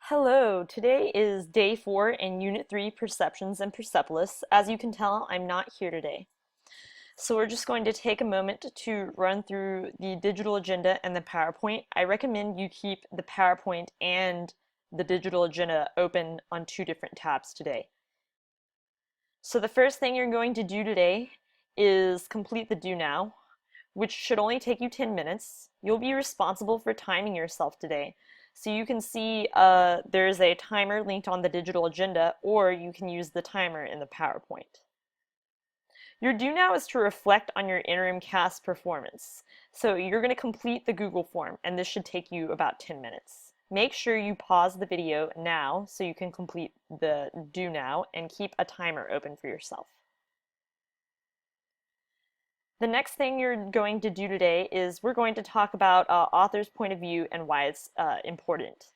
Hello, today is day 4 in Unit 3, Perceptions and Persepolis. As you can tell, I'm not here today. So we're just going to take a moment to run through the digital agenda and the PowerPoint. I recommend you keep the PowerPoint and the digital agenda open on 2 different tabs today. So the first thing you're going to do today is complete the Do Now, which should only take you 10 minutes. You'll be responsible for timing yourself today. So you can see there's a timer linked on the digital agenda, or you can use the timer in the PowerPoint. Your do now is to reflect on your interim CAS performance. So you're going to complete the Google form, and this should take you about 10 minutes. Make sure you pause the video now so you can complete the do now and keep a timer open for yourself. The next thing you're going to do today is we're going to talk about author's point of view and why it's important.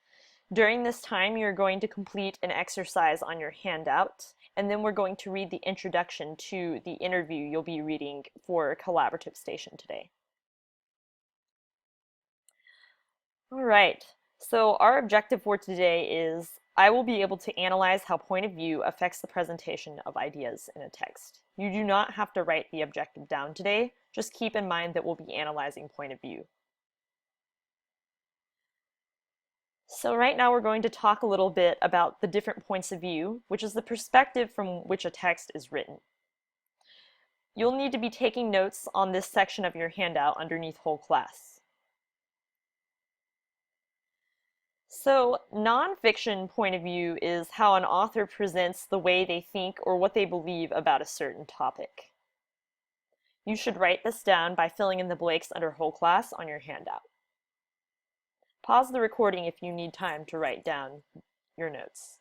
During this time, you're going to complete an exercise on your handout, and then we're going to read the introduction to the interview you'll be reading for Collaborative Station today. All right, so our objective for today is I will be able to analyze how point of view affects the presentation of ideas in a text. You do not have to write the objective down today, just keep in mind that we'll be analyzing point of view. So right now we're going to talk a little bit about the different points of view, which is the perspective from which a text is written. You'll need to be taking notes on this section of your handout underneath whole class. So, nonfiction point of view is how an author presents the way they think or what they believe about a certain topic. You should write this down by filling in the blanks under whole class on your handout. Pause the recording if you need time to write down your notes.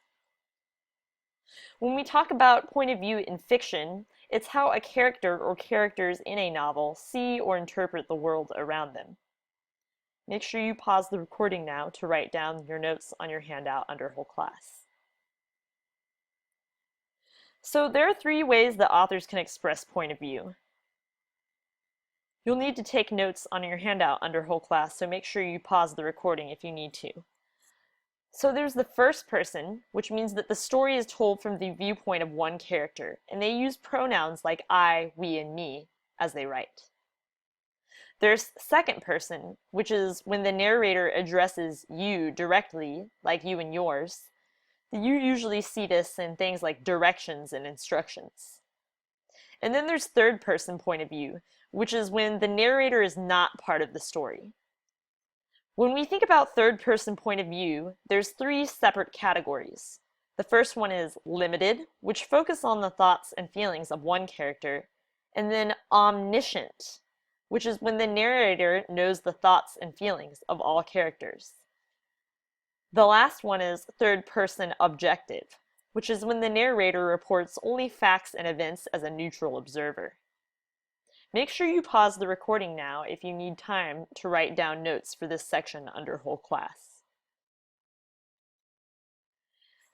When we talk about point of view in fiction, it's how a character or characters in a novel see or interpret the world around them. Make sure you pause the recording now to write down your notes on your handout under whole class. So there are 3 ways that authors can express point of view. You'll need to take notes on your handout under whole class, so make sure you pause the recording if you need to. So there's the first person, which means that the story is told from the viewpoint of one character, and they use pronouns like I, we, and me as they write. There's second person, which is when the narrator addresses you directly, like you and yours. You usually see this in things like directions and instructions. And then there's third person point of view, which is when the narrator is not part of the story. When we think about third person point of view, there's 3 separate categories. The first one is limited, which focus on the thoughts and feelings of one character, and then omniscient, which is when the narrator knows the thoughts and feelings of all characters. The last one is third-person objective, which is when the narrator reports only facts and events as a neutral observer. Make sure you pause the recording now if you need time to write down notes for this section under whole class.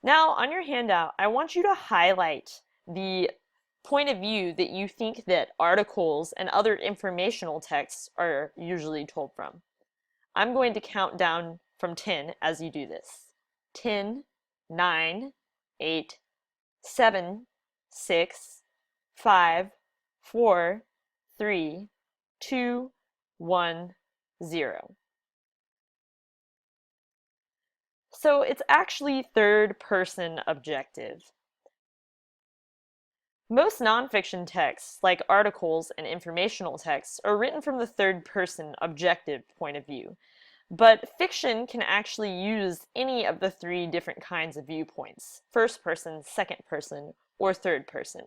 Now, on your handout, I want you to highlight the point of view that you think that articles and other informational texts are usually told from. I'm going to count down from 10 as you do this. 10, 9, 8, 7, 6, 5, 4, 3, 2, 1, 0. So it's actually third person objective. Most nonfiction texts, like articles and informational texts, are written from the third-person objective point of view, but fiction can actually use any of the 3 different kinds of viewpoints: first person, second person, or third person,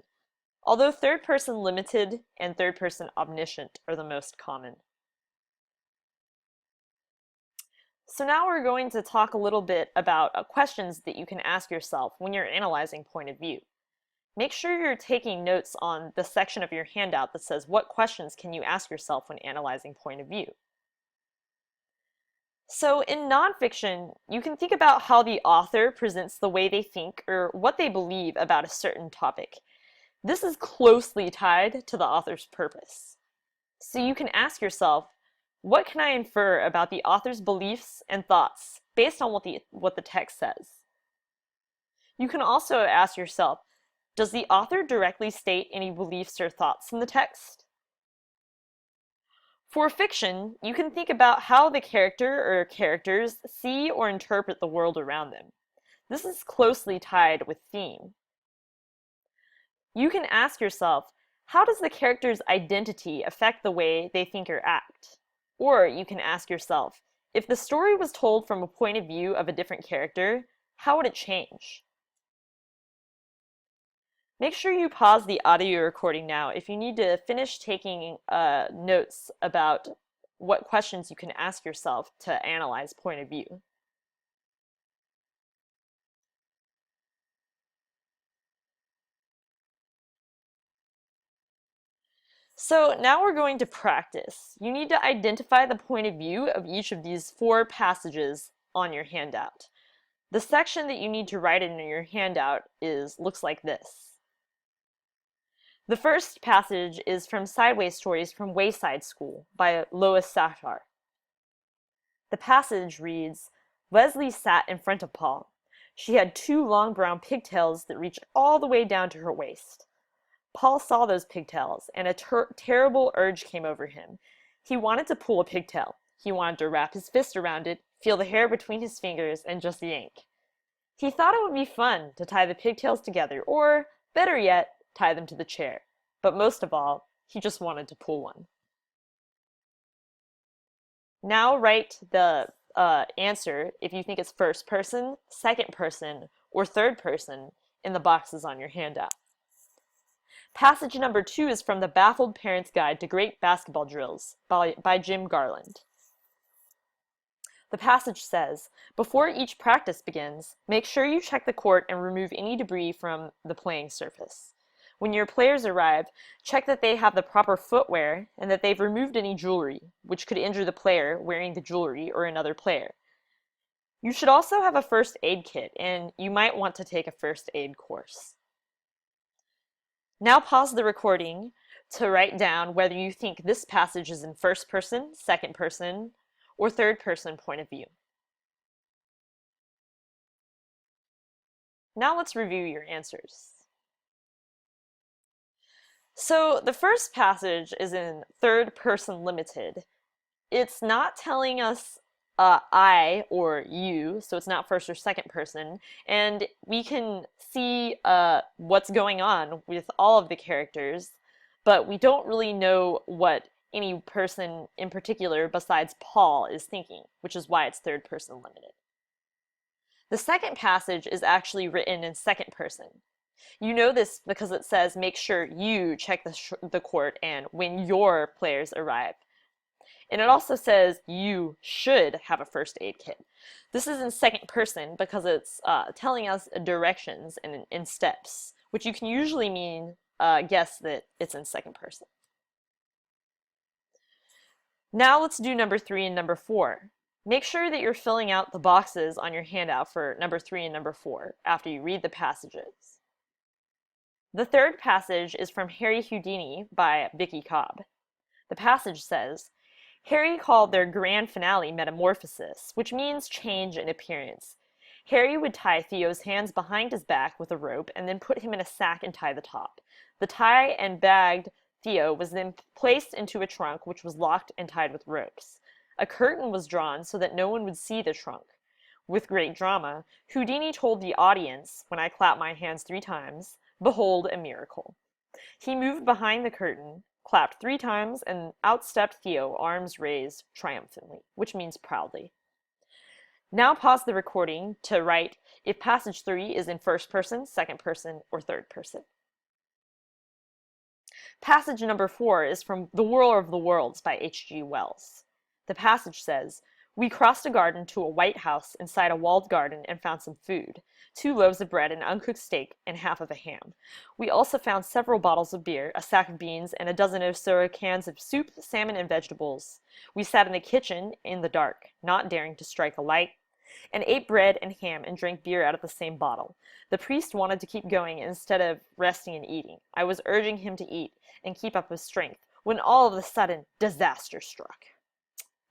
although third person limited and third person omniscient are the most common. So now we're going to talk a little bit about questions that you can ask yourself when you're analyzing point of view. Make sure you're taking notes on the section of your handout that says what questions can you ask yourself when analyzing point of view. So in nonfiction, you can think about how the author presents the way they think or what they believe about a certain topic. This is closely tied to the author's purpose. So you can ask yourself, what can I infer about the author's beliefs and thoughts based on what the text says. You can also ask yourself, does the author directly state any beliefs or thoughts in the text? For fiction, you can think about how the character or characters see or interpret the world around them. This is closely tied with theme. You can ask yourself, how does the character's identity affect the way they think or act? Or you can ask yourself, if the story was told from a point of view of a different character, how would it change? Make sure you pause the audio recording now if you need to finish taking notes about what questions you can ask yourself to analyze point of view. So now we're going to practice. You need to identify the point of view of each of these 4 passages on your handout. The section that you need to write in your handout looks like this. The first passage is from Sideways Stories from Wayside School by Lois Sachar. The passage reads, Leslie sat in front of Paul. She had 2 long brown pigtails that reached all the way down to her waist. Paul saw those pigtails, and a terrible urge came over him. He wanted to pull a pigtail. He wanted to wrap his fist around it, feel the hair between his fingers, and just yank. He thought it would be fun to tie the pigtails together, or, better yet, tie them to the chair. But most of all, he just wanted to pull one. Now write the answer if you think it's first person, second person, or third person in the boxes on your handout. Passage number 2 is from The Baffled Parent's Guide to Great Basketball Drills by Jim Garland. The passage says, before each practice begins, make sure you check the court and remove any debris from the playing surface. When your players arrive, check that they have the proper footwear and that they've removed any jewelry, which could injure the player wearing the jewelry or another player. You should also have a first aid kit, and you might want to take a first aid course. Now pause the recording to write down whether you think this passage is in first person, second person, or third person point of view. Now let's review your answers. So the first passage is in third person limited. It's not telling us I or you, so it's not first or second person, and we can see what's going on with all of the characters, but we don't really know what any person in particular besides Paul is thinking, which is why it's third person limited. The second passage is actually written in second person. You know this because it says make sure you check the court and when your players arrive. And it also says you should have a first aid kit. This is in second person because it's telling us directions and in steps, which you can usually guess that it's in second person. Now let's do number 3 and number 4. Make sure that you're filling out the boxes on your handout for number 3 and number 4 after you read the passages. The third passage is from Harry Houdini by Vicky Cobb. The passage says, Harry called their grand finale metamorphosis, which means change in appearance. Harry would tie Theo's hands behind his back with a rope and then put him in a sack and tie the top. The tie and bagged Theo was then placed into a trunk which was locked and tied with ropes. A curtain was drawn so that no one would see the trunk. With great drama, Houdini told the audience, when I clapped my hands 3 times, behold a miracle. He moved behind the curtain, clapped 3 times, and out stepped Theo, arms raised triumphantly, which means proudly. Now pause the recording to write if passage 3 is in first person, second person, or third person. Passage number 4 is from The War of the Worlds by H.G. Wells. The passage says, we crossed a garden to a white house inside a walled garden and found some food, 2 loaves of bread, an uncooked steak, and half of a ham. We also found several bottles of beer, a sack of beans, and a dozen or so cans of soup, salmon, and vegetables. We sat in the kitchen in the dark, not daring to strike a light, and ate bread and ham and drank beer out of the same bottle. The priest wanted to keep going instead of resting and eating. I was urging him to eat and keep up his strength, when all of a sudden, disaster struck.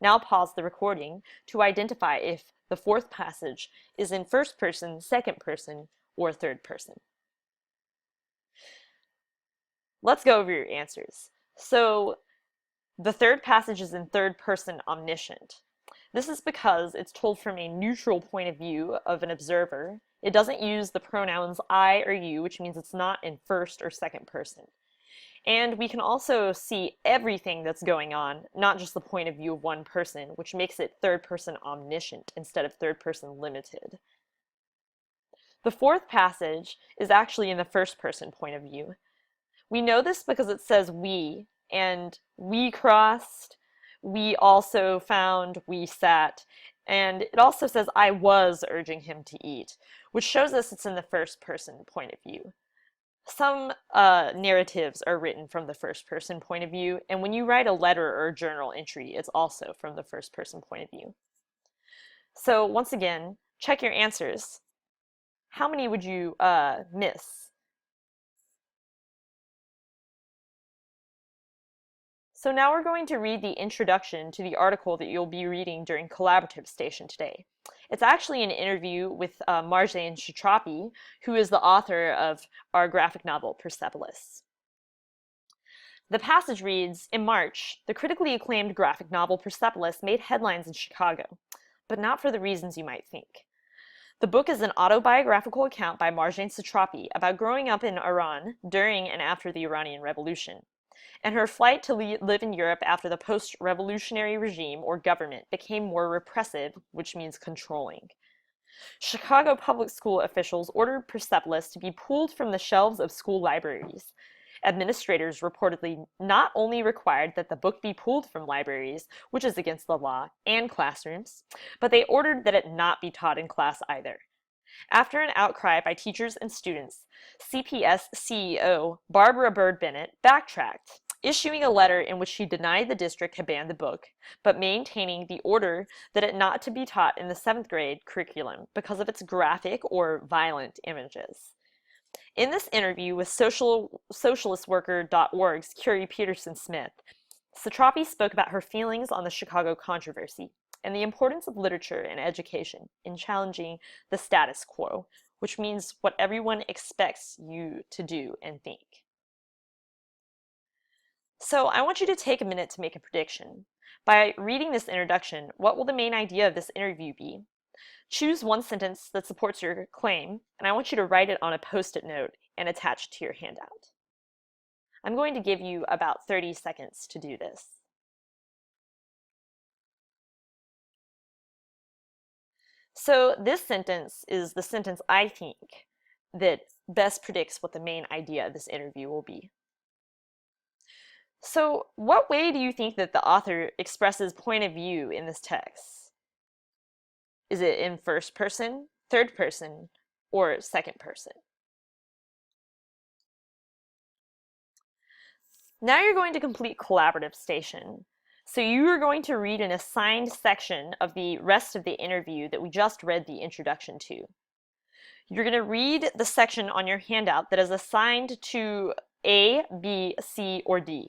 Now pause the recording to identify if The fourth passage is in first person, second person, or third person. Let's go over your answers. So the third passage is in third person omniscient. This is because it's told from a neutral point of view of an observer. It doesn't use the pronouns I or you, which means it's not in first or second person. And we can also see everything that's going on, not just the point of view of one person, which makes it third person omniscient instead of third person limited. The fourth passage is actually in the first person point of view. We know this because it says we, and we crossed, we also found, we sat, and it also says I was urging him to eat, which shows us it's in the first person point of view. Some narratives are written from the first person point of view, and when you write a letter or a journal entry, it's also from the first person point of view. So once again, check your answers. How many would you miss? So now we're going to read the introduction to the article that you'll be reading during Collaborative Station today. It's actually an interview with Marjane Satrapi, who is the author of our graphic novel Persepolis. The passage reads, in March, the critically acclaimed graphic novel Persepolis made headlines in Chicago, but not for the reasons you might think. The book is an autobiographical account by Marjane Satrapi about growing up in Iran during and after the Iranian Revolution, and her flight to live in Europe after the post-revolutionary regime or government became more repressive, which means controlling. Chicago public school officials ordered Persepolis to be pulled from the shelves of school libraries. Administrators reportedly not only required that the book be pulled from libraries, which is against the law, and classrooms, but they ordered that it not be taught in class either. After an outcry by teachers and students, CPS CEO Barbara Byrd Bennett backtracked, issuing a letter in which she denied the district had banned the book, but maintaining the order that it not to be taught in the 7th grade curriculum because of its graphic or violent images. In this interview with socialistworker.org's Curie Peterson Smith, Satrapi spoke about her feelings on the Chicago controversy and the importance of literature and education in challenging the status quo, which means what everyone expects you to do and think. So I want you to take a minute to make a prediction. By reading this introduction, what will the main idea of this interview be? Choose one sentence that supports your claim, and I want you to write it on a post-it note and attach it to your handout. I'm going to give you about 30 seconds to do this. So this sentence is the sentence I think that best predicts what the main idea of this interview will be. So what way do you think that the author expresses point of view in this text? Is it in first person, third person, or second person? Now you're going to complete Collaborative Station. So you are going to read an assigned section of the rest of the interview that we just read the introduction to. You're going to read the section on your handout that is assigned to A, B, C, or D.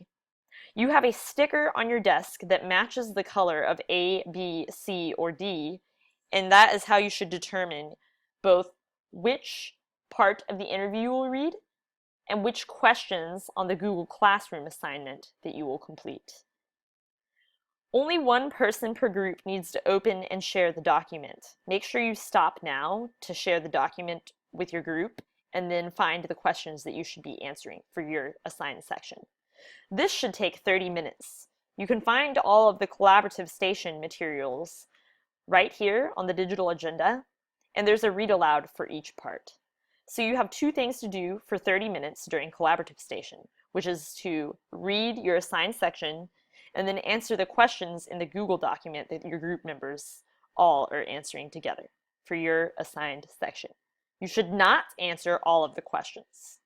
You have a sticker on your desk that matches the color of A, B, C, or D, and that is how you should determine both which part of the interview you will read and which questions on the Google Classroom assignment that you will complete. Only one person per group needs to open and share the document. Make sure you stop now to share the document with your group and then find the questions that you should be answering for your assigned section. This should take 30 minutes. You can find all of the Collaborative Station materials right here on the digital agenda, and there's a read aloud for each part. So you have two things to do for 30 minutes during Collaborative Station, which is to read your assigned section and then answer the questions in the Google document that your group members all are answering together for your assigned section. You should not answer all of the questions.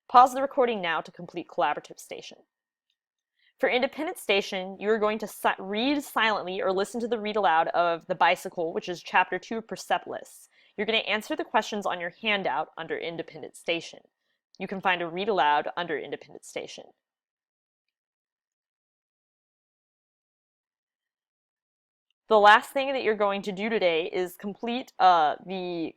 Pause the recording now to complete Collaborative Station. For Independent Station, you are going to read silently or listen to the read aloud of The Bicycle, which is Chapter 2 of Persepolis. You're going to answer the questions on your handout under Independent Station. You can find a read aloud under Independent Station. the last thing that you're going to do today is complete the